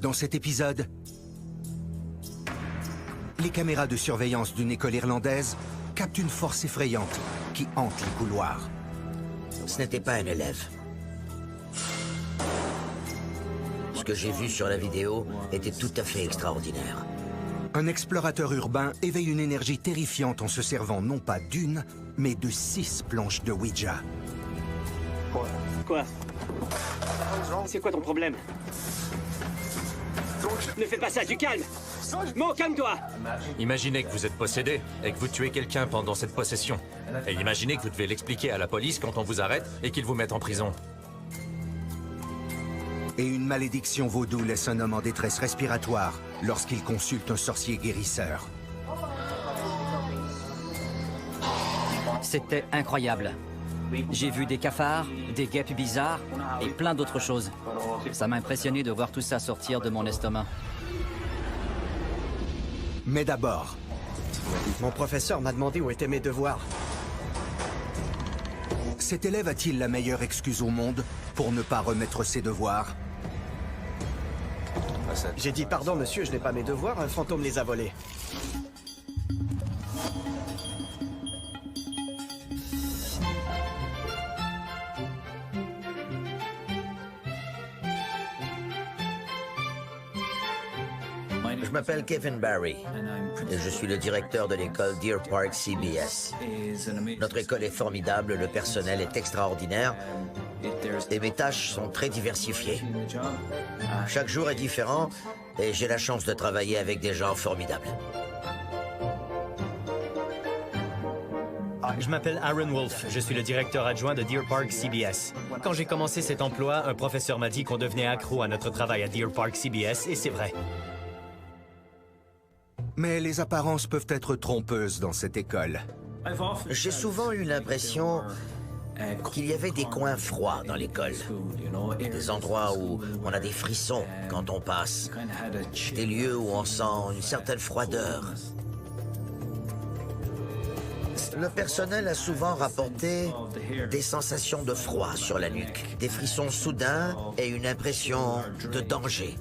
Dans cet épisode, les caméras de surveillance d'une école irlandaise captent une force effrayante qui hante les couloirs. Ce n'était pas un élève. Ce que j'ai vu sur la vidéo était tout à fait extraordinaire. Un explorateur urbain éveille une énergie terrifiante en se servant non pas d'une, mais de 6 planches de Ouija. Quoi? C'est quoi ton problème? Ne fais pas ça, du calme! Mon, calme-toi! Imaginez que vous êtes possédé et que vous tuez quelqu'un pendant cette possession. Et imaginez que vous devez l'expliquer à la police quand on vous arrête et qu'ils vous mettent en prison. Et une malédiction vaudou laisse un homme en détresse respiratoire lorsqu'il consulte un sorcier guérisseur. C'était incroyable. J'ai vu des cafards, des guêpes bizarres et plein d'autres choses. Ça m'a impressionné de voir tout ça sortir de mon estomac. Mais d'abord, Mon professeur m'a demandé où étaient mes devoirs. cet élève a-t-il la meilleure excuse au monde pour ne pas remettre ses devoirs? J'ai dit pardon monsieur, je n'ai pas mes devoirs, un fantôme les a volés. Je m'appelle Kevin Barry et je suis le directeur de l'école Deer Park CBS. Notre école est formidable, le personnel est extraordinaire et mes tâches sont très diversifiées. Chaque jour est différent et j'ai la chance de travailler avec des gens formidables. Je m'appelle Aaron Wolf, je suis le directeur adjoint de Deer Park CBS. Quand j'ai commencé cet emploi, un professeur m'a dit qu'on devenait accro à notre travail à Deer Park CBS et c'est vrai. Mais les apparences peuvent être trompeuses dans cette école. J'ai souvent eu l'impression qu'il y avait des coins froids dans l'école. Des endroits où on a des frissons quand on passe. Des lieux où on sent une certaine froideur. Le personnel a souvent rapporté des sensations de froid sur la nuque, des frissons soudains et une impression de danger.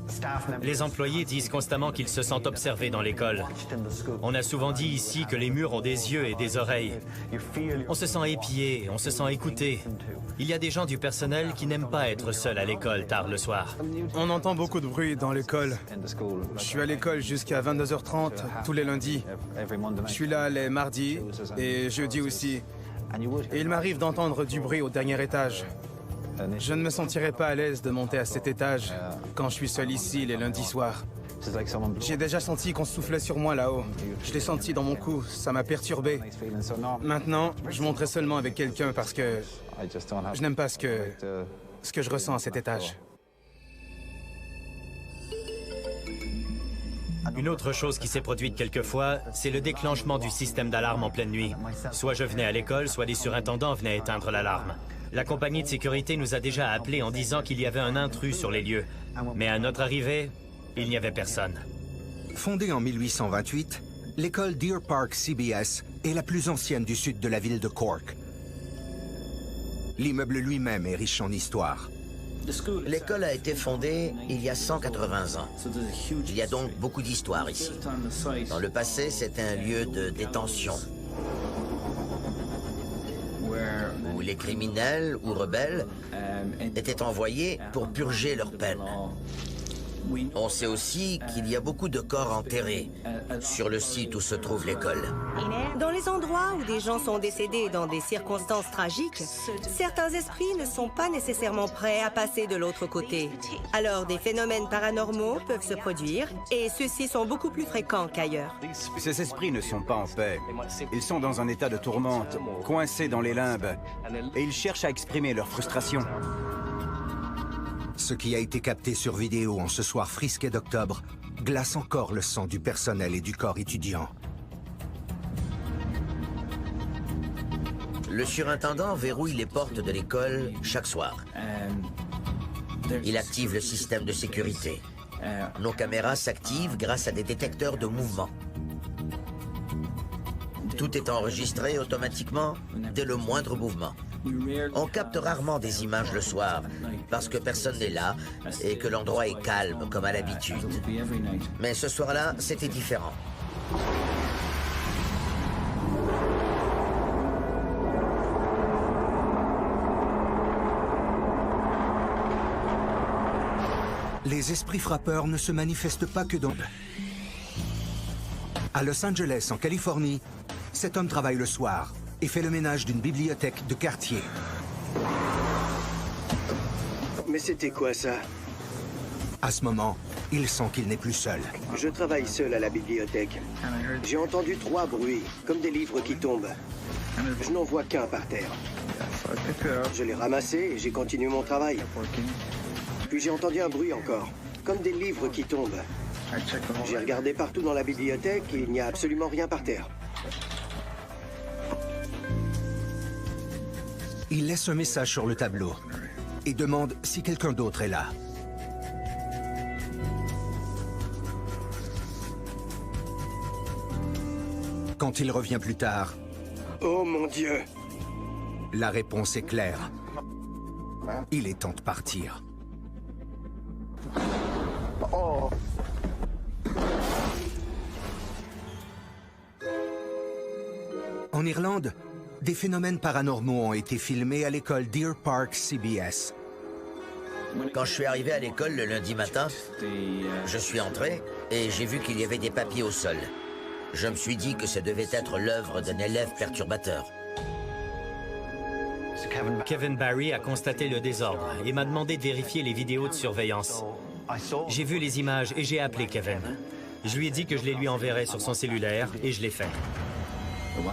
Les employés disent constamment qu'ils se sentent observés dans l'école. On a souvent dit ici que les murs ont des yeux et des oreilles. On se sent épié, on se sent écouté. Il y a des gens du personnel qui n'aiment pas être seuls à l'école tard le soir. On entend beaucoup de bruit dans l'école. Je suis à l'école jusqu'à 22h30 tous les lundis. Je suis là les mardis et jeudi aussi. Et il m'arrive d'entendre du bruit au dernier étage. Je ne me sentirais pas à l'aise de monter à cet étage quand je suis seul ici les lundis soirs. J'ai déjà senti qu'on soufflait sur moi là-haut. Je l'ai senti dans mon cou, ça m'a perturbé. Maintenant, je monterai seulement avec quelqu'un parce que je n'aime pas ce que je ressens à cet étage. Une autre chose qui s'est produite quelquefois, c'est le déclenchement du système d'alarme en pleine nuit. Soit je venais à l'école, soit les surintendants venaient éteindre l'alarme. La compagnie de sécurité nous a déjà appelés en disant qu'il y avait un intrus sur les lieux. Mais à notre arrivée, il n'y avait personne. Fondée en 1828, l'école Deer Park CBS est la plus ancienne du sud de la ville de Cork. L'immeuble lui-même est riche en histoire. L'école a été fondée il y a 180 ans. Il y a donc beaucoup d'histoire ici. Dans le passé, c'était un lieu de détention où les criminels ou rebelles étaient envoyés pour purger leur peine. On sait aussi qu'il y a beaucoup de corps enterrés sur le site où se trouve l'école. Dans les endroits où des gens sont décédés dans des circonstances tragiques, certains esprits ne sont pas nécessairement prêts à passer de l'autre côté. Alors des phénomènes paranormaux peuvent se produire et ceux-ci sont beaucoup plus fréquents qu'ailleurs. Ces esprits ne sont pas en paix. Ils sont dans un état de tourmente, coincés dans les limbes, et ils cherchent à exprimer leur frustration. Ce qui a été capté sur vidéo en ce soir frisqué d'octobre glace encore le sang du personnel et du corps étudiant. Le surintendant verrouille les portes de l'école chaque soir. Il active le système de sécurité. Nos caméras s'activent grâce à des détecteurs de mouvement. Tout est enregistré automatiquement dès le moindre mouvement. On capte rarement des images le soir, parce que personne n'est là et que l'endroit est calme, comme à l'habitude. Mais ce soir-là, c'était différent. Les esprits frappeurs ne se manifestent pas que dans... À Los Angeles, en Californie, cet homme travaille le soir et fait le ménage d'une bibliothèque de quartier. Mais c'était quoi ça? À ce moment, il sent qu'il n'est plus seul. Je travaille seul à la bibliothèque. J'ai entendu 3 bruits, comme des livres qui tombent. Je n'en vois qu'un par terre. Je l'ai ramassé et j'ai continué mon travail. Puis j'ai entendu un bruit encore, comme des livres qui tombent. J'ai regardé partout dans la bibliothèque et il n'y a absolument rien par terre. Il laisse un message sur le tableau et demande si quelqu'un d'autre est là. Quand il revient plus tard... Oh mon Dieu! La réponse est claire. Il est temps de partir. Oh! En Irlande, des phénomènes paranormaux ont été filmés à l'école Deer Park CBS. Quand je suis arrivé à l'école le lundi matin, je suis entré et j'ai vu qu'il y avait des papiers au sol. Je me suis dit que ça devait être l'œuvre d'un élève perturbateur. Kevin Barry a constaté le désordre et m'a demandé de vérifier les vidéos de surveillance. J'ai vu les images et j'ai appelé Kevin. Je lui ai dit que je les lui enverrais sur son cellulaire et je l'ai fait.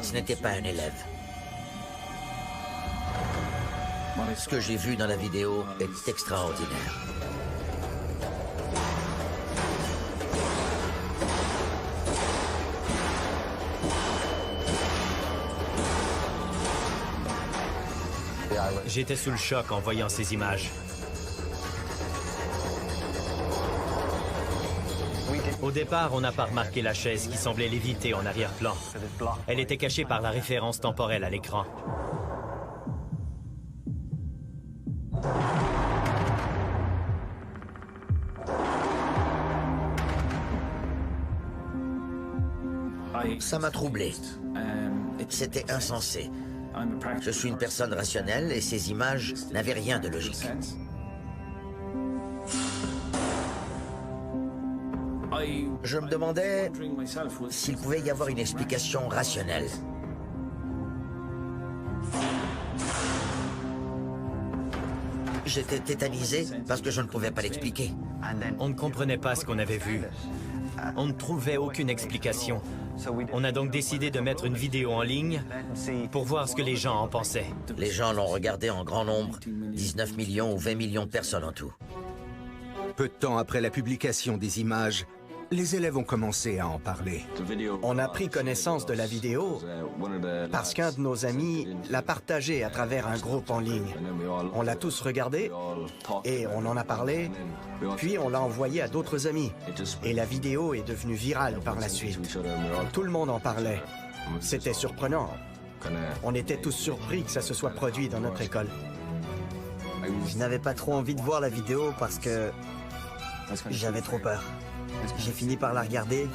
Ce n'était pas un élève. Ce que j'ai vu dans la vidéo est extraordinaire. J'étais sous le choc en voyant ces images. Au départ, on n'a pas remarqué la chaise qui semblait léviter en arrière-plan. Elle était cachée par la référence temporelle à l'écran. Ça m'a troublé. C'était insensé. Je suis une personne rationnelle et ces images n'avaient rien de logique. Je me demandais s'il pouvait y avoir une explication rationnelle. J'étais tétanisé parce que je ne pouvais pas l'expliquer. On ne comprenait pas ce qu'on avait vu. On ne trouvait aucune explication. On a donc décidé de mettre une vidéo en ligne pour voir ce que les gens en pensaient. Les gens l'ont regardé en grand nombre, 19 millions ou 20 millions de personnes en tout. Peu de temps après la publication des images, les élèves ont commencé à en parler. On a pris connaissance de la vidéo parce qu'un de nos amis l'a partagée à travers un groupe en ligne. On l'a tous regardé et on en a parlé, puis on l'a envoyé à d'autres amis. Et la vidéo est devenue virale par la suite. Tout le monde en parlait. C'était surprenant. On était tous surpris que ça se soit produit dans notre école. Je n'avais pas trop envie de voir la vidéo parce que j'avais trop peur. J'ai fini par la regarder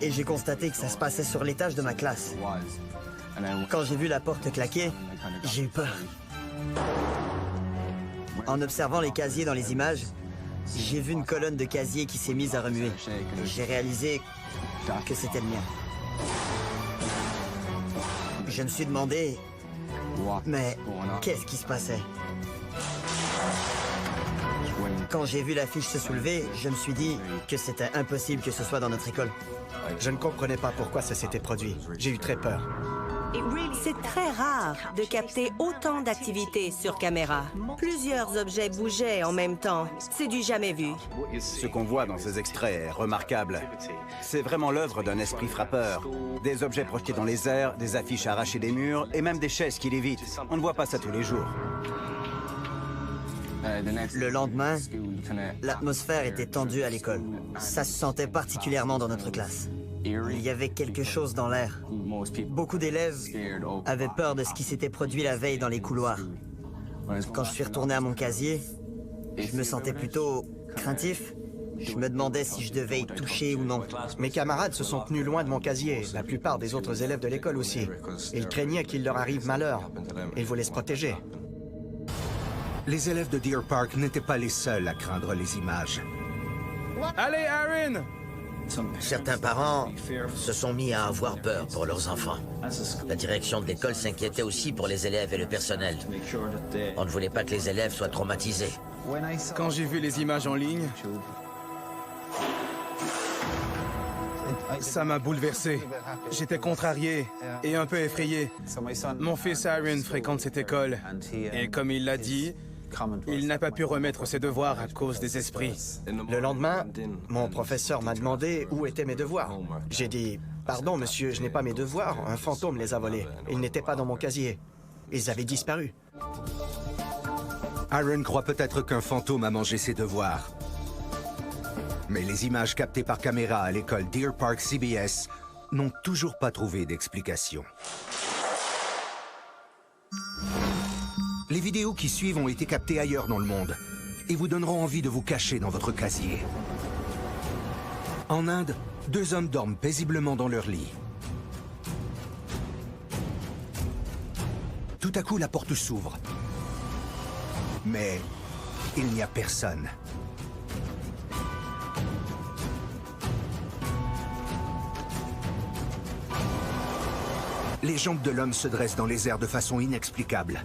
et j'ai constaté que ça se passait sur l'étage de ma classe. Quand j'ai vu la porte claquer, j'ai eu peur. En observant les casiers dans les images, j'ai vu une colonne de casiers qui s'est mise à remuer. J'ai réalisé que c'était le mien. Je me suis demandé, mais qu'est-ce qui se passait? Quand j'ai vu l'affiche se soulever, je me suis dit que c'était impossible que ce soit dans notre école. Je ne comprenais pas pourquoi ça s'était produit. J'ai eu très peur. C'est très rare de capter autant d'activités sur caméra. Plusieurs objets bougeaient en même temps. C'est du jamais vu. Ce qu'on voit dans ces extraits est remarquable. C'est vraiment l'œuvre d'un esprit frappeur. Des objets projetés dans les airs, des affiches arrachées des murs et même des chaises qui lévitent. On ne voit pas ça tous les jours. Le lendemain, l'atmosphère était tendue à l'école. Ça se sentait particulièrement dans notre classe. Il y avait quelque chose dans l'air. Beaucoup d'élèves avaient peur de ce qui s'était produit la veille dans les couloirs. Quand je suis retourné à mon casier, je me sentais plutôt craintif. Je me demandais si je devais y toucher ou non. Mes camarades se sont tenus loin de mon casier, la plupart des autres élèves de l'école aussi. Ils craignaient qu'il leur arrive malheur. Ils voulaient se protéger. Les élèves de Deer Park n'étaient pas les seuls à craindre les images. Allez, Aaron! Certains parents se sont mis à avoir peur pour leurs enfants. La direction de l'école s'inquiétait aussi pour les élèves et le personnel. On ne voulait pas que les élèves soient traumatisés. Quand j'ai vu les images en ligne, ça m'a bouleversé. J'étais contrarié et un peu effrayé. Mon fils Aaron fréquente cette école et comme il l'a dit, il n'a pas pu remettre ses devoirs à cause des esprits. Le lendemain, mon professeur m'a demandé où étaient mes devoirs. J'ai dit « Pardon, monsieur, je n'ai pas mes devoirs. Un fantôme les a volés. Ils n'étaient pas dans mon casier. Ils avaient disparu. » Aaron croit peut-être qu'un fantôme a mangé ses devoirs. Mais les images captées par caméra à l'école Deer Park CBS n'ont toujours pas trouvé d'explication. Les vidéos qui suivent ont été captées ailleurs dans le monde et vous donneront envie de vous cacher dans votre casier. En Inde, 2 hommes dorment paisiblement dans leur lit. Tout à coup, la porte s'ouvre. Mais il n'y a personne. Les jambes de l'homme se dressent dans les airs de façon inexplicable.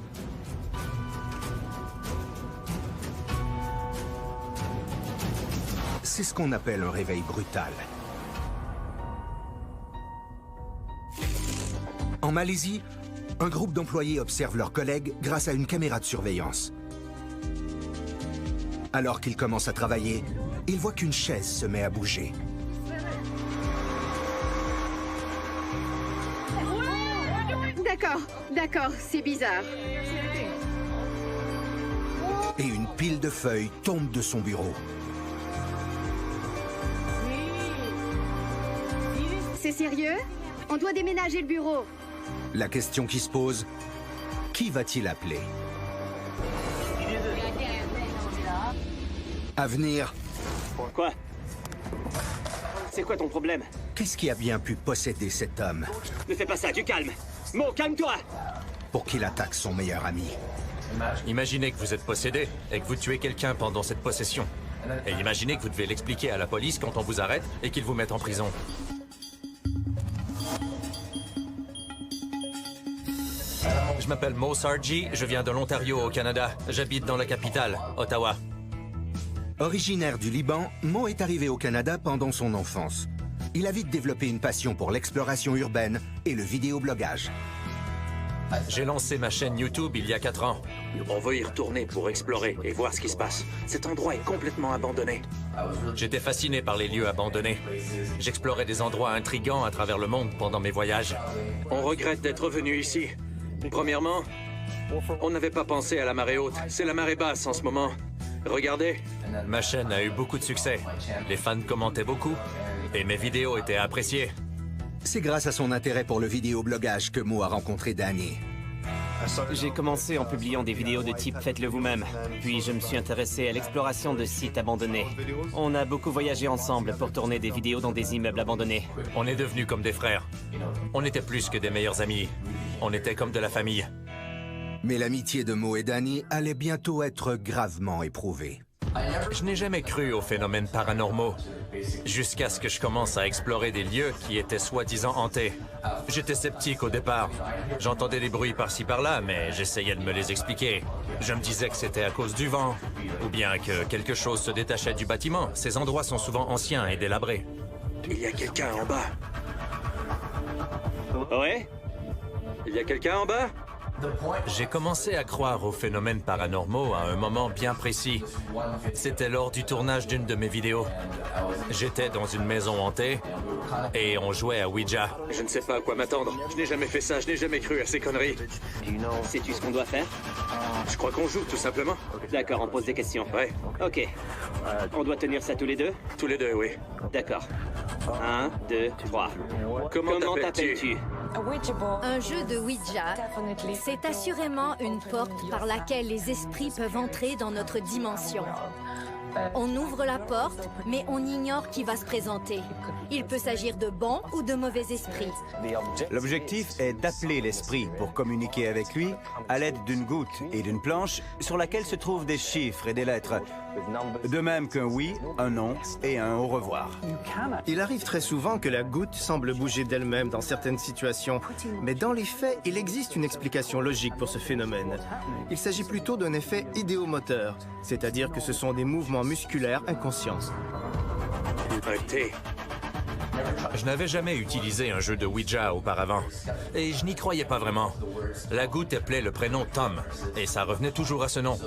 C'est ce qu'on appelle un réveil brutal. En Malaisie, un groupe d'employés observe leurs collègues grâce à une caméra de surveillance. Alors qu'ils commencent à travailler, ils voient qu'une chaise se met à bouger. D'accord, c'est bizarre. Et une pile de feuilles tombe de son bureau. C'est sérieux? On doit déménager le bureau. La question qui se pose, qui va-t-il appeler? Avenir. Quoi? C'est quoi ton problème? Qu'est-ce qui a bien pu posséder cet homme? Ne fais pas ça, du calme! Mo, calme-toi! Pour qu'il attaque son meilleur ami. Imaginez que vous êtes possédé et que vous tuez quelqu'un pendant cette possession. Et imaginez que vous devez l'expliquer à la police quand on vous arrête et qu'ils vous mettent en prison. Je m'appelle Mo Sargi, je viens de l'Ontario au Canada. J'habite dans la capitale, Ottawa. Originaire du Liban, Mo est arrivé au Canada pendant son enfance. Il a vite développé une passion pour l'exploration urbaine et le vidéoblogage. J'ai lancé ma chaîne YouTube il y a 4 ans. On veut y retourner pour explorer et voir ce qui se passe. Cet endroit est complètement abandonné. J'étais fasciné par les lieux abandonnés. J'explorais des endroits intrigants à travers le monde pendant mes voyages. On regrette d'être venu ici. Premièrement, on n'avait pas pensé à la marée haute. C'est la marée basse en ce moment. Regardez. Ma chaîne a eu beaucoup de succès. Les fans commentaient beaucoup et mes vidéos étaient appréciées. C'est grâce à son intérêt pour le vidéoblogage que Mo a rencontré Danny. J'ai commencé en publiant des vidéos de type faites-le vous-même. Puis je me suis intéressé à l'exploration de sites abandonnés. On a beaucoup voyagé ensemble pour tourner des vidéos dans des immeubles abandonnés. On est devenus comme des frères. On était plus que des meilleurs amis. On était comme de la famille. Mais l'amitié de Mo et Danny allait bientôt être gravement éprouvée. Je n'ai jamais cru aux phénomènes paranormaux, jusqu'à ce que je commence à explorer des lieux qui étaient soi-disant hantés. J'étais sceptique au départ. J'entendais des bruits par-ci par-là, mais j'essayais de me les expliquer. Je me disais que c'était à cause du vent, ou bien que quelque chose se détachait du bâtiment. Ces endroits sont souvent anciens et délabrés. Il y a quelqu'un en bas. Ouais? Il y a quelqu'un en bas? J'ai commencé à croire aux phénomènes paranormaux à un moment bien précis. C'était lors du tournage d'une de mes vidéos. J'étais dans une maison hantée et on jouait à Ouija. Je ne sais pas à quoi m'attendre. Je n'ai jamais fait ça, je n'ai jamais cru à ces conneries. Sais-tu ce qu'on doit faire? Je crois qu'on joue, tout simplement. D'accord, on pose des questions. Ouais. Ok. On doit tenir ça tous les deux? Tous les deux, oui. D'accord. 1, 2, 3. Comment t'appelles-tu? Un jeu de Ouija, c'est assurément une porte par laquelle les esprits peuvent entrer dans notre dimension. On ouvre la porte, mais on ignore qui va se présenter. Il peut s'agir de bons ou de mauvais esprits. L'objectif est d'appeler l'esprit pour communiquer avec lui à l'aide d'une goutte et d'une planche sur laquelle se trouvent des chiffres et des lettres. De même qu'un oui, un non et un au revoir. Il arrive très souvent que la goutte semble bouger d'elle-même dans certaines situations, mais dans les faits, il existe une explication logique pour ce phénomène. Il s'agit plutôt d'un effet idéomoteur, c'est-à-dire que ce sont des mouvements musculaires inconscients. Arrêtez. Je n'avais jamais utilisé un jeu de Ouija auparavant, et je n'y croyais pas vraiment. La goutte appelait le prénom Tom, et ça revenait toujours à ce nom.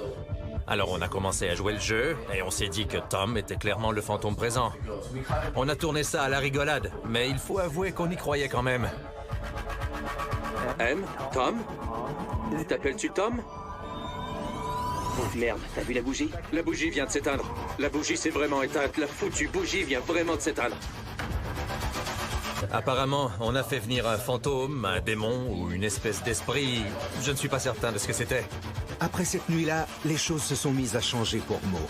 Alors on a commencé à jouer le jeu, et on s'est dit que Tom était clairement le fantôme présent. On a tourné ça à la rigolade, mais il faut avouer qu'on y croyait quand même. M? Tom? T'appelles-tu Tom? Oh merde, t'as vu la bougie? La bougie vient de s'éteindre. La bougie s'est vraiment éteinte. La foutue bougie vient vraiment de s'éteindre. Apparemment, on a fait venir un fantôme, un démon ou une espèce d'esprit. Je ne suis pas certain de ce que c'était. Après cette nuit-là, les choses se sont mises à changer pour Mo.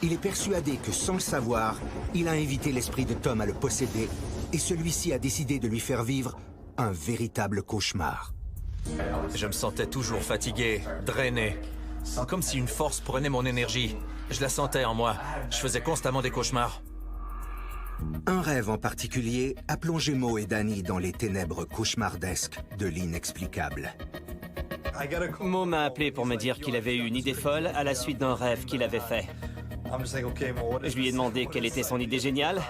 Il est persuadé que, sans le savoir, il a invité l'esprit de Tom à le posséder, et celui-ci a décidé de lui faire vivre un véritable cauchemar. Je me sentais toujours fatigué, drainé. Comme si une force prenait mon énergie. Je la sentais en moi. Je faisais constamment des cauchemars. Un rêve en particulier a plongé Mo et Danny dans les ténèbres cauchemardesques de l'inexplicable. Mo m'a appelé pour me dire qu'il avait eu une idée folle à la suite d'un rêve qu'il avait fait. Je lui ai demandé quelle était son idée géniale.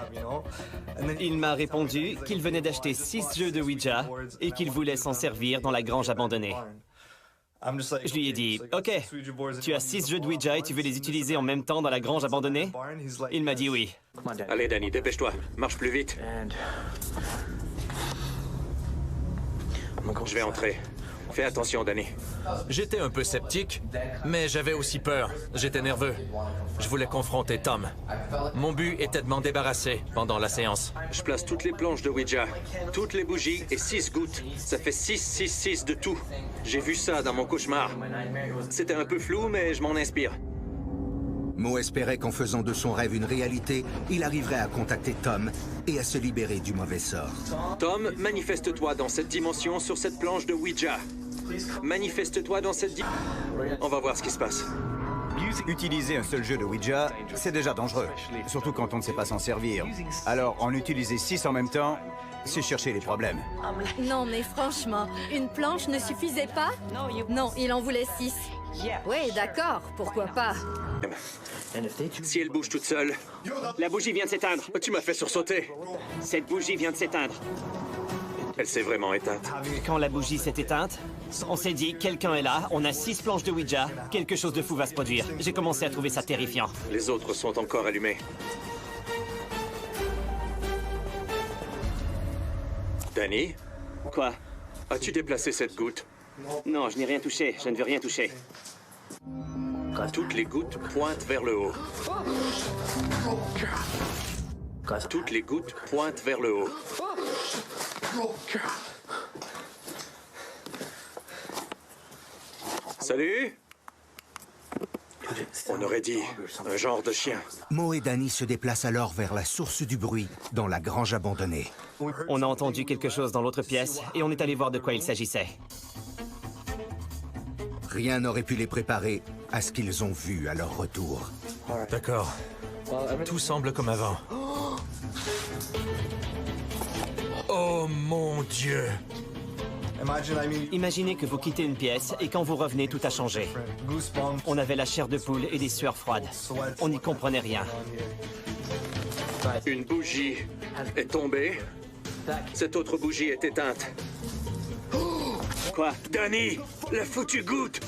Il m'a répondu qu'il venait d'acheter 6 jeux de Ouija et qu'il voulait s'en servir dans la grange abandonnée. Je lui ai dit, « Ok, tu as 6 jeux de Ouija et tu veux les utiliser en même temps dans la grange abandonnée ?» Il m'a dit oui. Allez, Danny, dépêche-toi. Marche plus vite. Je vais entrer. Fais attention, Danny. J'étais un peu sceptique, mais j'avais aussi peur. J'étais nerveux. Je voulais confronter Tom. Mon but était de m'en débarrasser pendant la séance. Je place toutes les planches de Ouija, toutes les bougies et 6 gouttes. Ça fait 6, 6, 6 de tout. J'ai vu ça dans mon cauchemar. C'était un peu flou, mais je m'en inspire. Mo espérait qu'en faisant de son rêve une réalité, il arriverait à contacter Tom et à se libérer du mauvais sort. Tom, manifeste-toi dans cette dimension sur cette planche de Ouija. Manifeste-toi dans cette On va voir ce qui se passe. Utiliser un seul jeu de Ouija, c'est déjà dangereux, surtout quand on ne sait pas s'en servir. Alors, en utiliser 6 en même temps, c'est chercher les problèmes. Non, mais franchement, une planche ne suffisait pas? Non, il en voulait 6. Oui, d'accord, pourquoi pas. Si elle bouge toute seule... La bougie vient de s'éteindre. Tu m'as fait sursauter. Cette bougie vient de s'éteindre. Elle s'est vraiment éteinte. Quand la bougie s'est éteinte, on s'est dit, quelqu'un est là, on a 6 planches de Ouija, quelque chose de fou va se produire. J'ai commencé à trouver ça terrifiant. Les autres sont encore allumés. Danny? Quoi? As-tu déplacé cette goutte? Non, je n'ai rien touché. Je ne veux rien toucher. Toutes les gouttes pointent vers le haut. Toutes les gouttes pointent vers le haut. Salut! On aurait dit un genre de chien. Mo et Danny se déplacent alors vers la source du bruit dans la grange abandonnée. On a entendu quelque chose dans l'autre pièce et on est allé voir de quoi il s'agissait. Rien n'aurait pu les préparer à ce qu'ils ont vu à leur retour. D'accord. Tout semble comme avant. Oh mon Dieu! Imaginez que vous quittez une pièce et quand vous revenez, tout a changé. On avait la chair de poule et des sueurs froides. On n'y comprenait rien. Une bougie est tombée. Cette autre bougie est éteinte. Quoi? Danny, la foutue goutte!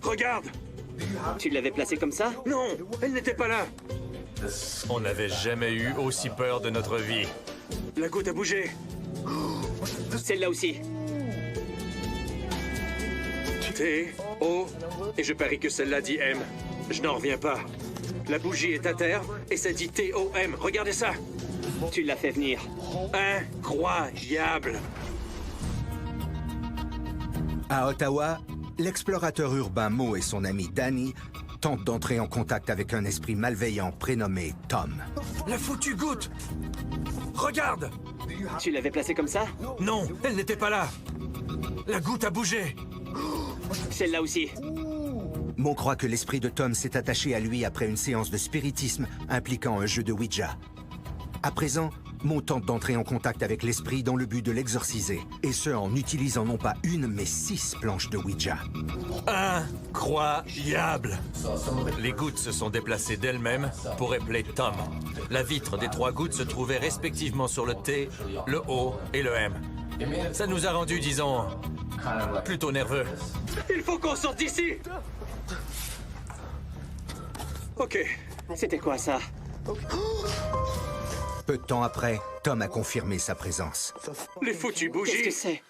Regarde! Tu l'avais placée comme ça? Non, elle n'était pas là. On n'avait jamais eu aussi peur de notre vie. La goutte a bougé. Celle-là aussi. T-O... Et je parie que celle-là dit M. Je n'en reviens pas. La bougie est à terre et ça dit T-O-M. Regardez ça. Tu l'as fait venir. Incroyable! À Ottawa, l'explorateur urbain Mo et son ami Danny tentent d'entrer en contact avec un esprit malveillant prénommé Tom. La foutue goutte! Regarde! Tu l'avais placée comme ça? Non, elle n'était pas là! La goutte a bougé! Celle-là aussi. Mo croit que l'esprit de Tom s'est attaché à lui après une séance de spiritisme impliquant un jeu de Ouija. À présent, Mo tente d'entrer en contact avec l'esprit dans le but de l'exorciser, et ce en utilisant non pas une, mais 6 planches de Ouija. Incroyable! Les gouttes se sont déplacées d'elles-mêmes pour épeler Tom. La vitre des 3 gouttes se trouvait respectivement sur le T, le O et le M. Ça nous a rendus, disons, plutôt nerveux. Il faut qu'on sorte d'ici! Ok. C'était quoi ça? Peu de temps après, Tom a confirmé sa présence. Les foutues bougies! Qu'est-ce que c'est?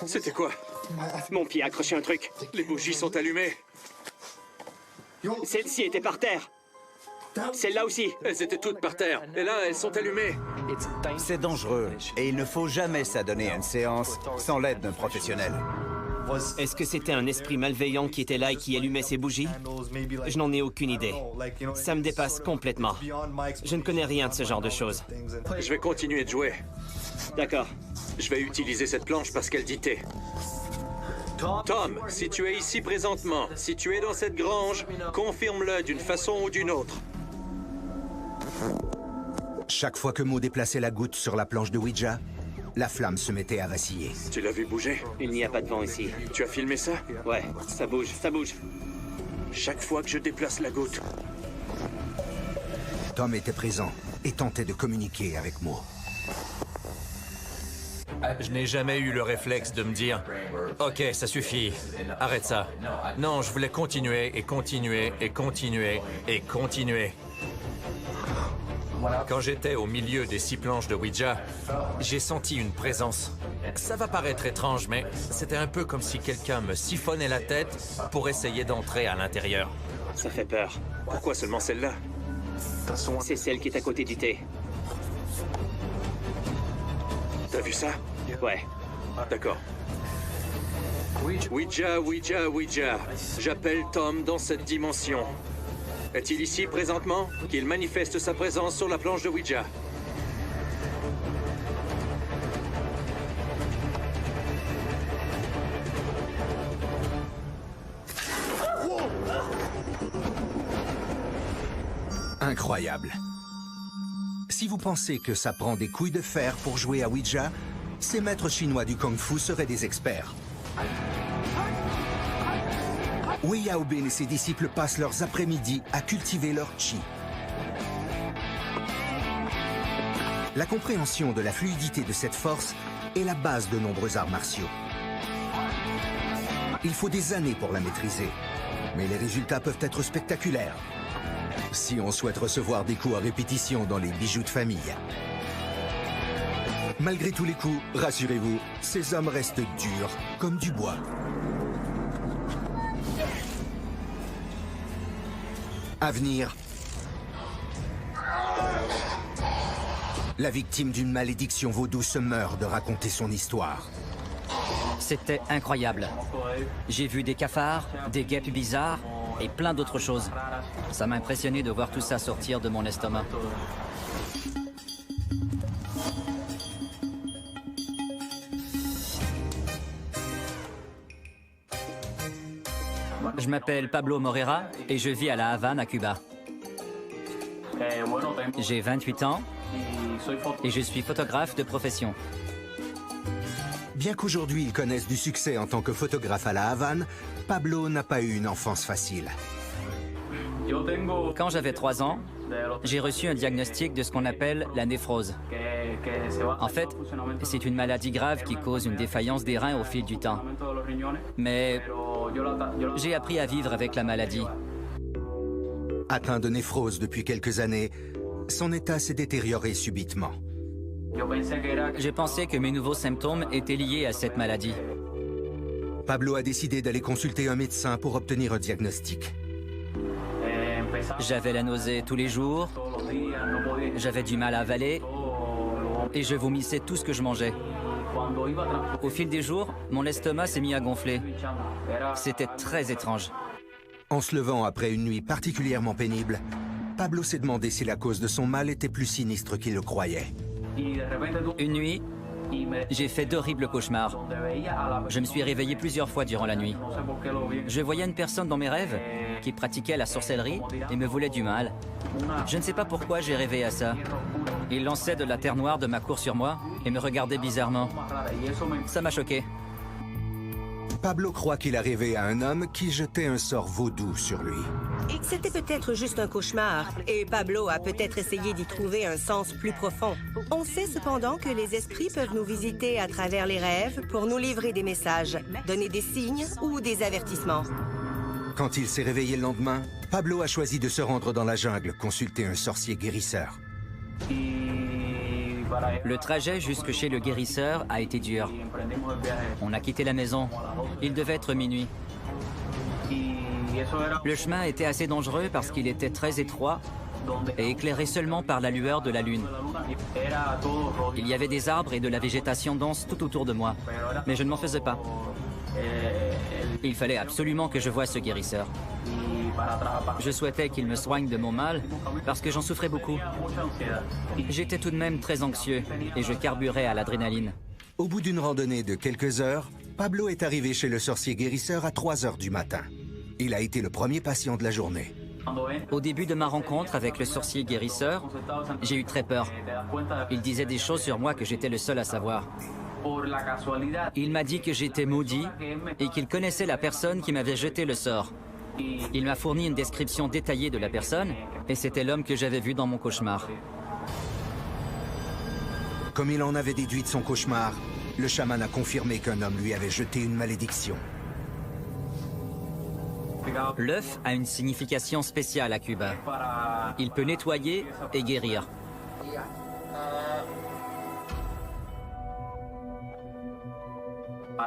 C'était quoi? Mon pied a accroché un truc. Les bougies sont allumées. Celle-ci était par terre. Celle-là aussi. Elles étaient toutes par terre. Et là, elles sont allumées. C'est dangereux et il ne faut jamais s'adonner à une séance sans l'aide d'un professionnel. Est-ce que c'était un esprit malveillant qui était là et qui allumait ces bougies? Je n'en ai aucune idée. Ça me dépasse complètement. Je ne connais rien de ce genre de choses. Je vais continuer de jouer. D'accord. Je vais utiliser cette planche parce qu'elle dit T. Tom, si tu es ici présentement, si tu es dans cette grange, confirme-le d'une façon ou d'une autre. Chaque fois que Mo déplaçait la goutte sur la planche de Ouija, la flamme se mettait à vaciller. Tu l'as vu bouger? Il n'y a pas de vent ici. Tu as filmé ça? Ouais, ça bouge, ça bouge. Chaque fois que je déplace la goutte. Tom était présent et tentait de communiquer avec Mo. Je n'ai jamais eu le réflexe de me dire « Ok, ça suffit, arrête ça ». Non, je voulais continuer et continuer et continuer et continuer. Quand j'étais au milieu des 6 planches de Ouija, j'ai senti une présence. Ça va paraître étrange, mais c'était un peu comme si quelqu'un me siphonnait la tête pour essayer d'entrer à l'intérieur. Ça fait peur. Pourquoi seulement celle-là? C'est celle qui est à côté du thé. T'as vu ça? Ouais. D'accord. Ouija, Ouija, Ouija. J'appelle Tom dans cette dimension. Est-il ici présentement? Qu'il manifeste sa présence sur la planche de Ouija. Incroyable. Si vous pensez que ça prend des couilles de fer pour jouer à Ouija, ces maîtres chinois du Kung-Fu seraient des experts. Wei Yaobin et ses disciples passent leurs après-midi à cultiver leur chi. La compréhension de la fluidité de cette force est la base de nombreux arts martiaux. Il faut des années pour la maîtriser, mais les résultats peuvent être spectaculaires. Si on souhaite recevoir des coups à répétition dans les bijoux de famille. Malgré tous les coups, rassurez-vous, ces hommes restent durs comme du bois. À venir, la victime d'une malédiction vaudou se meurt de raconter son histoire. C'était incroyable. J'ai vu des cafards, des guêpes bizarres et plein d'autres choses. Ça m'a impressionné de voir tout ça sortir de mon estomac. Je m'appelle Pablo Moreira et je vis à La Havane, à Cuba. J'ai 28 ans et je suis photographe de profession. Bien qu'aujourd'hui il connaisse du succès en tant que photographe à La Havane, Pablo n'a pas eu une enfance facile. Quand j'avais 3 ans, j'ai reçu un diagnostic de ce qu'on appelle la néphrose. En fait, c'est une maladie grave qui cause une défaillance des reins au fil du temps. Mais j'ai appris à vivre avec la maladie. Atteint de néphrose depuis quelques années, son état s'est détérioré subitement. J'ai pensé que mes nouveaux symptômes étaient liés à cette maladie. Pablo a décidé d'aller consulter un médecin pour obtenir un diagnostic. J'avais la nausée tous les jours, j'avais du mal à avaler et je vomissais tout ce que je mangeais. Au fil des jours, mon estomac s'est mis à gonfler. C'était très étrange. En se levant après une nuit particulièrement pénible, Pablo s'est demandé si la cause de son mal était plus sinistre qu'il le croyait. Une nuit, j'ai fait d'horribles cauchemars. Je me suis réveillé plusieurs fois durant la nuit. Je voyais une personne dans mes rêves qui pratiquait la sorcellerie et me voulait du mal. Je ne sais pas pourquoi j'ai rêvé à ça. Il lançait de la terre noire de ma cour sur moi et me regardait bizarrement. Ça m'a choqué. Pablo croit qu'il a rêvé à un homme qui jetait un sort vaudou sur lui. C'était peut-être juste un cauchemar, et Pablo a peut-être essayé d'y trouver un sens plus profond. On sait cependant que les esprits peuvent nous visiter à travers les rêves pour nous livrer des messages, donner des signes ou des avertissements. Quand il s'est réveillé le lendemain, Pablo a choisi de se rendre dans la jungle consulter un sorcier guérisseur. Le trajet jusque chez le guérisseur a été dur. On a quitté la maison. Il devait être minuit. Le chemin était assez dangereux parce qu'il était très étroit et éclairé seulement par la lueur de la lune. Il y avait des arbres et de la végétation dense tout autour de moi, mais je ne m'en faisais pas. Il fallait absolument que je voie ce guérisseur. Je souhaitais qu'il me soigne de mon mal parce que j'en souffrais beaucoup. J'étais tout de même très anxieux et je carburais à l'adrénaline. Au bout d'une randonnée de quelques heures, Pablo est arrivé chez le sorcier guérisseur à 3 heures du matin. Il a été le premier patient de la journée. Au début de ma rencontre avec le sorcier guérisseur, j'ai eu très peur. Il disait des choses sur moi que j'étais le seul à savoir. Il m'a dit que j'étais maudit et qu'il connaissait la personne qui m'avait jeté le sort. Il m'a fourni une description détaillée de la personne et c'était l'homme que j'avais vu dans mon cauchemar. Comme il en avait déduit de son cauchemar, le chaman a confirmé qu'un homme lui avait jeté une malédiction. L'œuf a une signification spéciale à Cuba. Il peut nettoyer et guérir.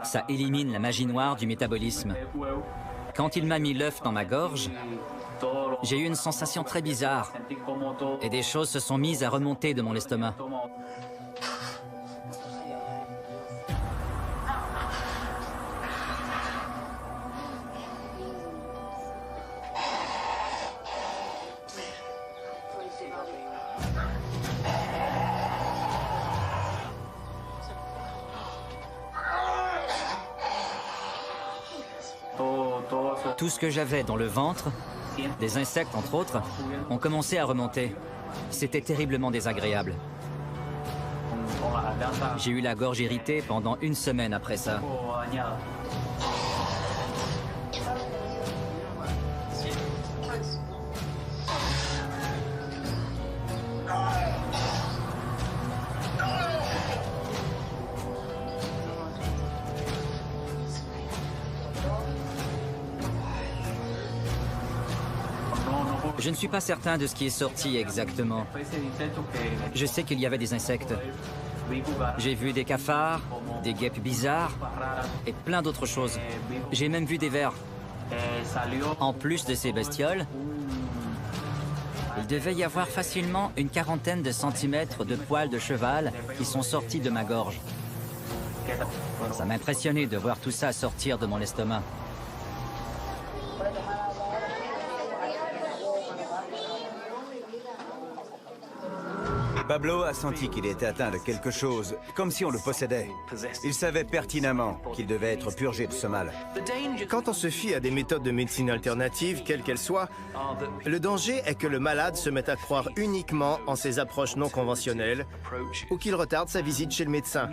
Ça élimine la magie noire du métabolisme. Quand il m'a mis l'œuf dans ma gorge, j'ai eu une sensation très bizarre et des choses se sont mises à remonter de mon estomac. Tout ce que j'avais dans le ventre, des insectes entre autres, ont commencé à remonter. C'était terriblement désagréable. J'ai eu la gorge irritée pendant 1 semaine après ça. Je ne suis pas certain de ce qui est sorti exactement. Je sais qu'il y avait des insectes. J'ai vu des cafards, des guêpes bizarres et plein d'autres choses. J'ai même vu des vers. En plus de ces bestioles, il devait y avoir facilement une 40aine de centimètres de poils de cheval qui sont sortis de ma gorge. Ça m'impressionnait de voir tout ça sortir de mon estomac. Pablo a senti qu'il était atteint de quelque chose, comme si on le possédait. Il savait pertinemment qu'il devait être purgé de ce mal. Quand on se fie à des méthodes de médecine alternatives, quelles qu'elles soient, le danger est que le malade se mette à croire uniquement en ses approches non conventionnelles ou qu'il retarde sa visite chez le médecin.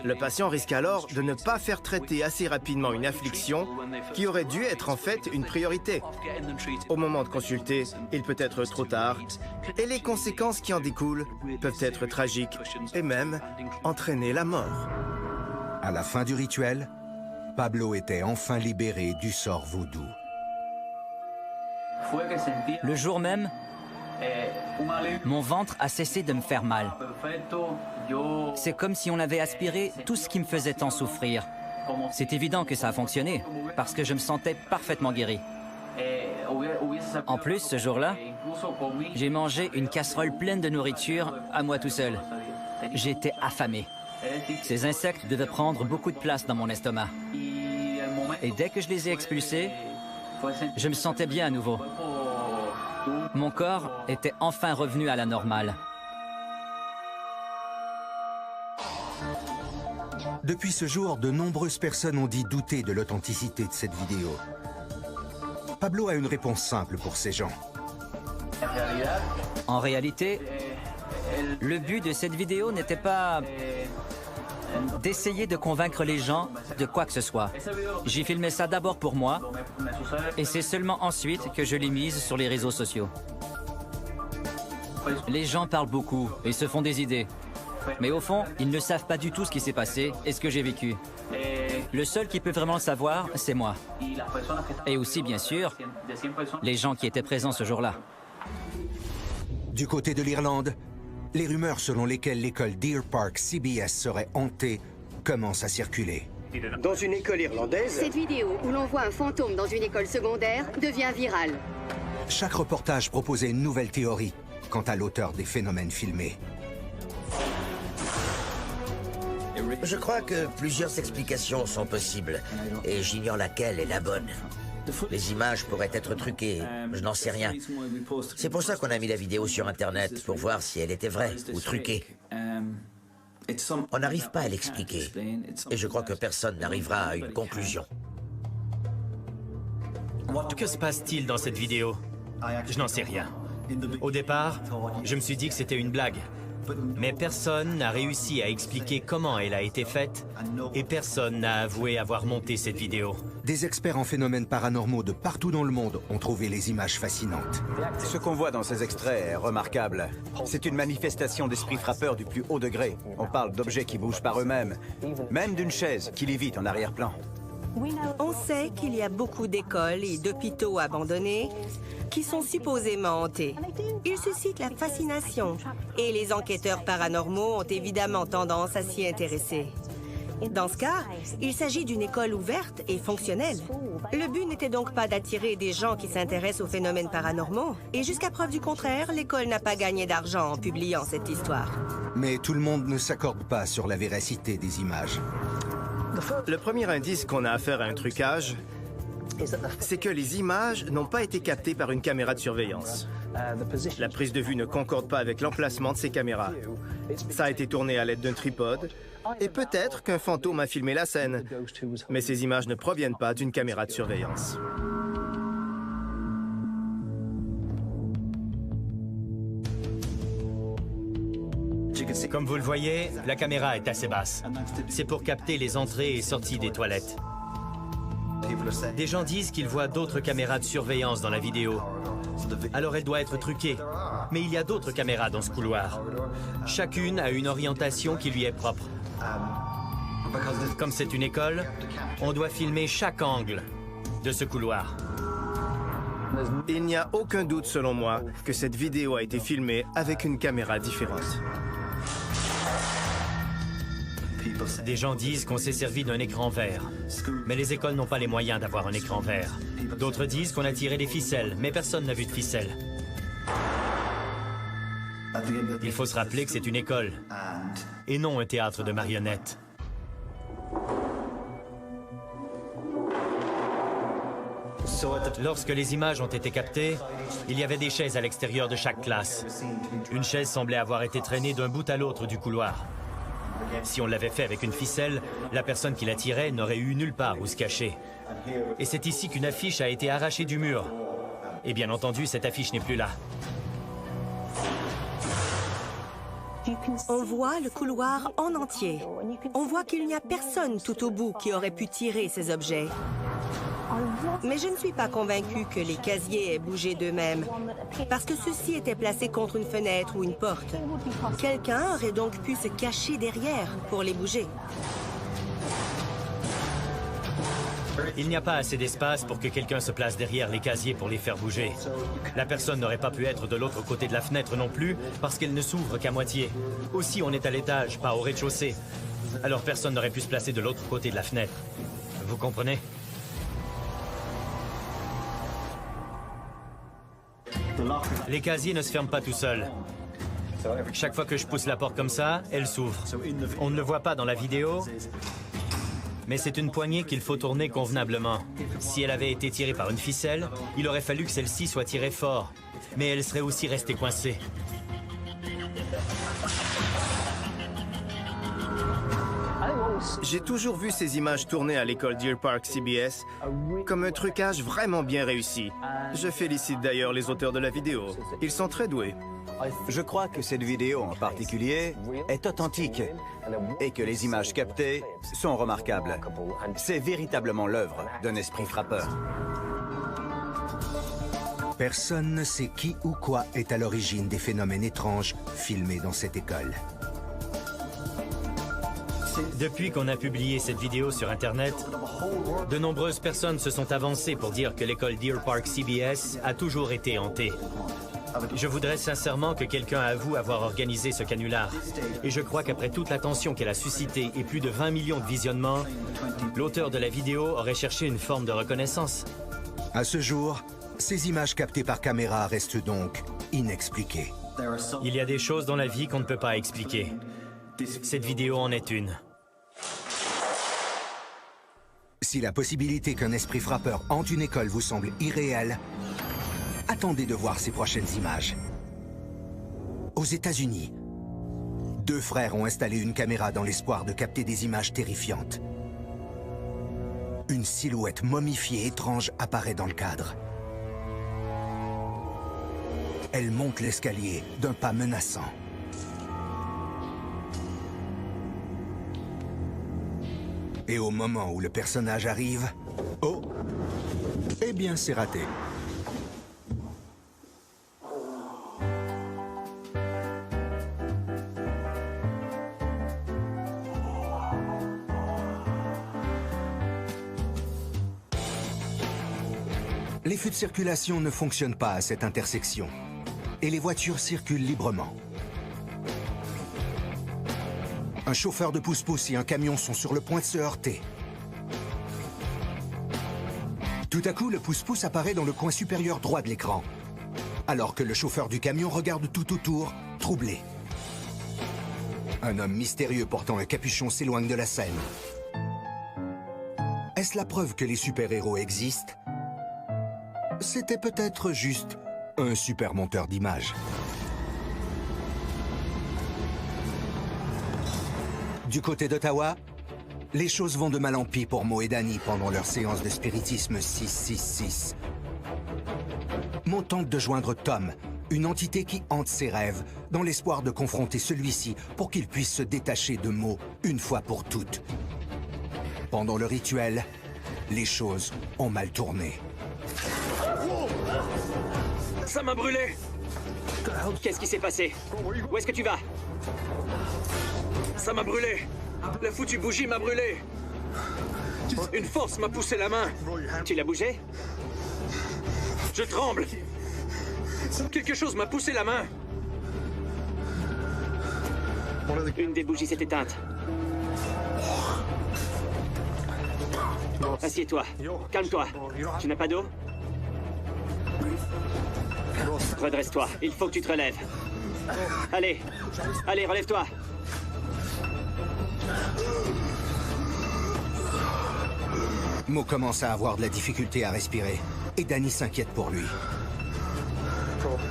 Le patient risque alors de ne pas faire traiter assez rapidement une affliction qui aurait dû être en fait une priorité. Au moment de consulter, il peut être trop tard et les conséquences qui en découlent peuvent être tragiques et même entraîner la mort. À la fin du rituel, Pablo était enfin libéré du sort vaudou. Le jour même, mon ventre a cessé de me faire mal. C'est comme si on avait aspiré tout ce qui me faisait tant souffrir. C'est évident que ça a fonctionné, parce que je me sentais parfaitement guéri. En plus, ce jour-là, j'ai mangé une casserole pleine de nourriture à moi tout seul. J'étais affamé. Ces insectes devaient prendre beaucoup de place dans mon estomac. Et dès que je les ai expulsés, je me sentais bien à nouveau. Mon corps était enfin revenu à la normale. Depuis ce jour, de nombreuses personnes ont dit douter de l'authenticité de cette vidéo. Pablo a une réponse simple pour ces gens. En réalité, le but de cette vidéo n'était pas d'essayer de convaincre les gens de quoi que ce soit. J'ai filmé ça d'abord pour moi, et c'est seulement ensuite que je l'ai mise sur les réseaux sociaux. Les gens parlent beaucoup et se font des idées. Mais au fond, ils ne savent pas du tout ce qui s'est passé et ce que j'ai vécu. Le seul qui peut vraiment le savoir, c'est moi. Et aussi, bien sûr, les gens qui étaient présents ce jour-là. Du côté de l'Irlande, les rumeurs selon lesquelles l'école Deer Park CBS serait hantée commencent à circuler. Dans une école irlandaise... Cette vidéo où l'on voit un fantôme dans une école secondaire devient virale. Chaque reportage proposait une nouvelle théorie quant à l'auteur des phénomènes filmés. Je crois que plusieurs explications sont possibles, et j'ignore laquelle est la bonne. Les images pourraient être truquées, je n'en sais rien. C'est pour ça qu'on a mis la vidéo sur Internet, pour voir si elle était vraie ou truquée. On n'arrive pas à l'expliquer, et je crois que personne n'arrivera à une conclusion. Que se passe-t-il dans cette vidéo? Je n'en sais rien. Au départ, je me suis dit que c'était une blague. Mais personne n'a réussi à expliquer comment elle a été faite et personne n'a avoué avoir monté cette vidéo. Des experts en phénomènes paranormaux de partout dans le monde ont trouvé les images fascinantes. Ce qu'on voit dans ces extraits est remarquable. C'est une manifestation d'esprit frappeur du plus haut degré. On parle d'objets qui bougent par eux-mêmes, même d'une chaise qui lévite en arrière-plan. On sait qu'il y a beaucoup d'écoles et d'hôpitaux abandonnés qui sont supposément hantés. Ils suscitent la fascination et les enquêteurs paranormaux ont évidemment tendance à s'y intéresser. Dans ce cas, il s'agit d'une école ouverte et fonctionnelle. Le but n'était donc pas d'attirer des gens qui s'intéressent aux phénomènes paranormaux. Et jusqu'à preuve du contraire, l'école n'a pas gagné d'argent en publiant cette histoire. Mais tout le monde ne s'accorde pas sur la véracité des images. Le premier indice qu'on a affaire à un trucage, c'est que les images n'ont pas été captées par une caméra de surveillance. La prise de vue ne concorde pas avec l'emplacement de ces caméras. Ça a été tourné à l'aide d'un tripode, et peut-être qu'un fantôme a filmé la scène, mais ces images ne proviennent pas d'une caméra de surveillance. Comme vous le voyez, la caméra est assez basse. C'est pour capter les entrées et sorties des toilettes. Des gens disent qu'ils voient d'autres caméras de surveillance dans la vidéo. Alors elle doit être truquée. Mais il y a d'autres caméras dans ce couloir. Chacune a une orientation qui lui est propre. Comme c'est une école, on doit filmer chaque angle de ce couloir. Il n'y a aucun doute, selon moi, que cette vidéo a été filmée avec une caméra différente. Des gens disent qu'on s'est servi d'un écran vert. Mais les écoles n'ont pas les moyens d'avoir un écran vert. D'autres disent qu'on a tiré des ficelles, mais personne n'a vu de ficelles. Il faut se rappeler que c'est une école, et non un théâtre de marionnettes. Lorsque les images ont été captées, il y avait des chaises à l'extérieur de chaque classe. Une chaise semblait avoir été traînée d'un bout à l'autre du couloir. Si on l'avait fait avec une ficelle, la personne qui la tirait n'aurait eu nulle part où se cacher. Et c'est ici qu'une affiche a été arrachée du mur. Et bien entendu, cette affiche n'est plus là. On voit le couloir en entier. On voit qu'il n'y a personne tout au bout qui aurait pu tirer ces objets. Mais je ne suis pas convaincue que les casiers aient bougé d'eux-mêmes, parce que ceux-ci étaient placés contre une fenêtre ou une porte. Quelqu'un aurait donc pu se cacher derrière pour les bouger. Il n'y a pas assez d'espace pour que quelqu'un se place derrière les casiers pour les faire bouger. La personne n'aurait pas pu être de l'autre côté de la fenêtre non plus, parce qu'elle ne s'ouvre qu'à moitié. Aussi, on est à l'étage, pas au rez-de-chaussée. Alors personne n'aurait pu se placer de l'autre côté de la fenêtre. Vous comprenez ? Les casiers ne se ferment pas tout seuls. Chaque fois que je pousse la porte comme ça, elle s'ouvre. On ne le voit pas dans la vidéo, mais c'est une poignée qu'il faut tourner convenablement. Si elle avait été tirée par une ficelle, il aurait fallu que celle-ci soit tirée fort, mais elle serait aussi restée coincée. J'ai toujours vu ces images tournées à l'école Deer Park CBS comme un trucage vraiment bien réussi. Je félicite d'ailleurs les auteurs de la vidéo. Ils sont très doués. Je crois que cette vidéo en particulier est authentique et que les images captées sont remarquables. C'est véritablement l'œuvre d'un esprit frappeur. Personne ne sait qui ou quoi est à l'origine des phénomènes étranges filmés dans cette école. Depuis qu'on a publié cette vidéo sur Internet, de nombreuses personnes se sont avancées pour dire que l'école Deer Park CBS a toujours été hantée. Je voudrais sincèrement que quelqu'un avoue avoir organisé ce canular. Et je crois qu'après toute l'attention qu'elle a suscitée et plus de 20 millions de visionnements, l'auteur de la vidéo aurait cherché une forme de reconnaissance. À ce jour, ces images captées par caméra restent donc inexpliquées. Il y a des choses dans la vie qu'on ne peut pas expliquer. Cette vidéo en est une. Si la possibilité qu'un esprit frappeur hante une école vous semble irréelle, attendez de voir ces prochaines images. Aux États-Unis, 2 frères ont installé une caméra dans l'espoir de capter des images terrifiantes. Une silhouette momifiée étrange apparaît dans le cadre. Elle monte l'escalier d'un pas menaçant. Et au moment où le personnage arrive, oh, eh bien c'est raté. Les feux de circulation ne fonctionnent pas à cette intersection et les voitures circulent librement. Un chauffeur de pousse-pousse et un camion sont sur le point de se heurter. Tout à coup, le pousse-pousse apparaît dans le coin supérieur droit de l'écran, alors que le chauffeur du camion regarde tout autour, troublé. Un homme mystérieux portant un capuchon s'éloigne de la scène. Est-ce la preuve que les super-héros existent? C'était peut-être juste un super monteur d'images. Du côté d'Ottawa, les choses vont de mal en pis pour Mo et Danny pendant leur séance de spiritisme 666. Mo tente de joindre Tom, une entité qui hante ses rêves, dans l'espoir de confronter celui-ci pour qu'il puisse se détacher de Mo une fois pour toutes. Pendant le rituel, les choses ont mal tourné. Ça m'a brûlé! Qu'est-ce qui s'est passé? Où est-ce que tu vas? Ça m'a brûlé! La foutue bougie m'a brûlé! Une force m'a poussé la main! Tu l'as bougé? Je tremble! Quelque chose m'a poussé la main! Une des bougies s'est éteinte. Assieds-toi. Calme-toi. Tu n'as pas d'eau? Redresse-toi. Il faut que tu te relèves. Allez. Allez, relève-toi. Mo commence à avoir de la difficulté à respirer, et Danny s'inquiète pour lui.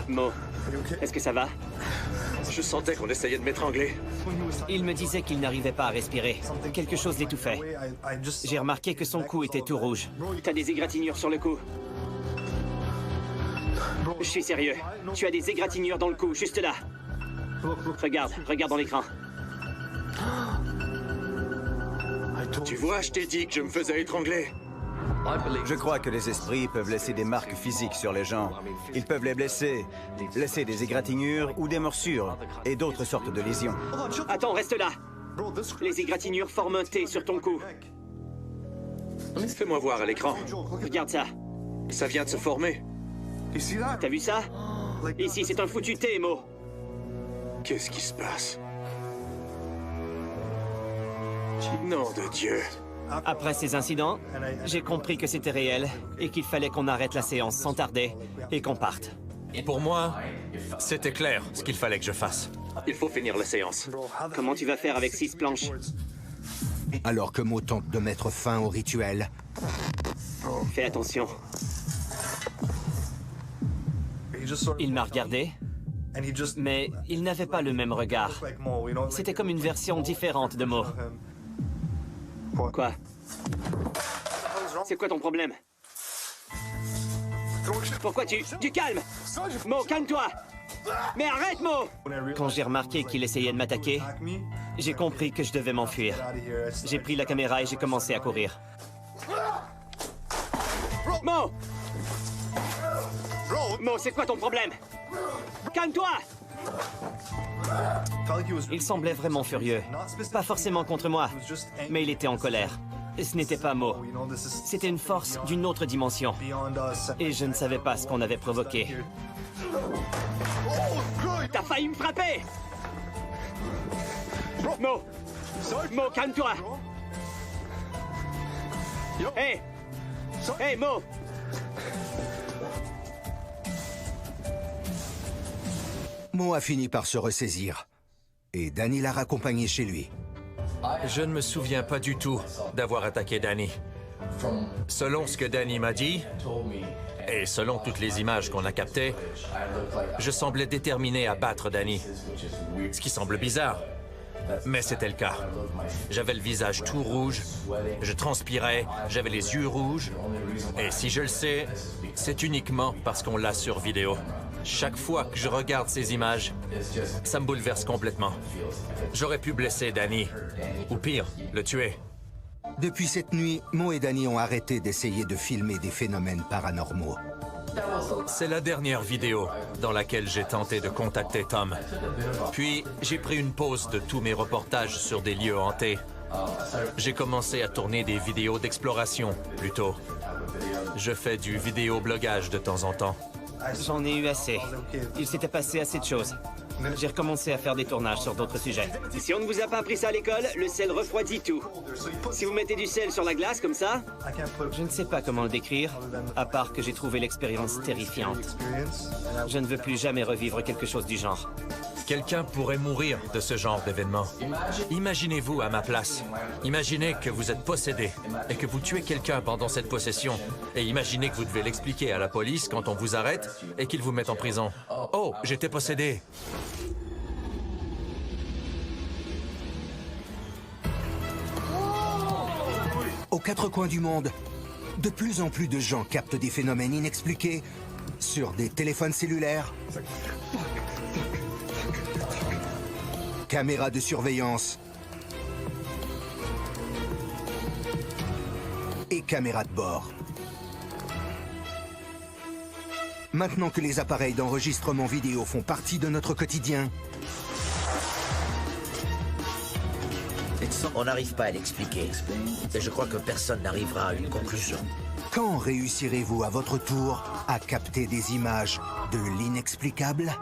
Mo, est-ce que ça va? Je sentais qu'on essayait de m'étrangler. Il me disait qu'il n'arrivait pas à respirer. Quelque chose l'étouffait. J'ai remarqué que son cou était tout rouge. T'as des égratignures sur le cou. Je suis sérieux. Tu as des égratignures dans le cou, juste là. Regarde dans l'écran. Tu vois, je t'ai dit que je me faisais étrangler. Je crois que les esprits peuvent laisser des marques physiques sur les gens. Ils peuvent les blesser, laisser des égratignures ou des morsures, et d'autres sortes de lésions. Attends, reste là. Les égratignures forment un T sur ton cou. Fais-moi voir à l'écran. Regarde ça. Ça vient de se former. T'as vu ça? Ici, c'est un foutu T, Mo. Qu'est-ce qui se passe? Nom de Dieu. Après ces incidents, j'ai compris que c'était réel et qu'il fallait qu'on arrête la séance sans tarder et qu'on parte. Pour moi, c'était clair ce qu'il fallait que je fasse. Il faut finir la séance. Comment tu vas faire avec 6 planches? Alors que Mo tente de mettre fin au rituel, Fais attention. Il m'a regardé, mais il n'avait pas le même regard. C'était comme une version différente de Mo. Quoi? C'est quoi ton problème? Pourquoi tu calmes? Mo, calme-toi! Mais arrête, Mo! Quand j'ai remarqué qu'il essayait de m'attaquer, j'ai compris que je devais m'enfuir. J'ai pris la caméra et j'ai commencé à courir. Mo! Mo, c'est quoi ton problème? Calme-toi! Il semblait vraiment furieux. Pas forcément contre moi, mais il était en colère. Ce n'était pas Mo. C'était une force d'une autre dimension. Et je ne savais pas ce qu'on avait provoqué. T'as failli me frapper! Mo! Mo, calme-toi! Hé! Hé, Mo! Mo a fini par se ressaisir. Et Danny l'a raccompagné chez lui. Je ne me souviens pas du tout d'avoir attaqué Danny. Selon ce que Danny m'a dit, et selon toutes les images qu'on a captées, je semblais déterminé à battre Danny. Ce qui semble bizarre, mais c'était le cas. J'avais le visage tout rouge, je transpirais, j'avais les yeux rouges, et si je le sais, c'est uniquement parce qu'on l'a sur vidéo. Chaque fois que je regarde ces images, ça me bouleverse complètement. J'aurais pu blesser Danny, ou pire, le tuer. Depuis cette nuit, Mo et Danny ont arrêté d'essayer de filmer des phénomènes paranormaux. C'est la dernière vidéo dans laquelle j'ai tenté de contacter Tom. Puis, j'ai pris une pause de tous mes reportages sur des lieux hantés. J'ai commencé à tourner des vidéos d'exploration, plutôt. Je fais du vidéoblogage de temps en temps. J'en ai eu assez. Il s'était passé assez de choses. J'ai recommencé à faire des tournages sur d'autres sujets. Si on ne vous a pas appris ça à l'école, le sel refroidit tout. Si vous mettez du sel sur la glace comme ça, je ne sais pas comment le décrire, à part que j'ai trouvé l'expérience terrifiante. Je ne veux plus jamais revivre quelque chose du genre. Quelqu'un pourrait mourir de ce genre d'événement. Imaginez-vous à ma place. Imaginez que vous êtes possédé et que vous tuez quelqu'un pendant cette possession. Et imaginez que vous devez l'expliquer à la police quand on vous arrête et qu'ils vous mettent en prison. Oh, j'étais possédé. Aux quatre coins du monde, de plus en plus de gens captent des phénomènes inexpliqués sur des téléphones cellulaires, caméras de surveillance et caméras de bord. Maintenant que les appareils d'enregistrement vidéo font partie de notre quotidien, on n'arrive pas à l'expliquer. Et je crois que personne n'arrivera à une conclusion. quand réussirez-vous à votre tour à capter des images de l'inexplicable ?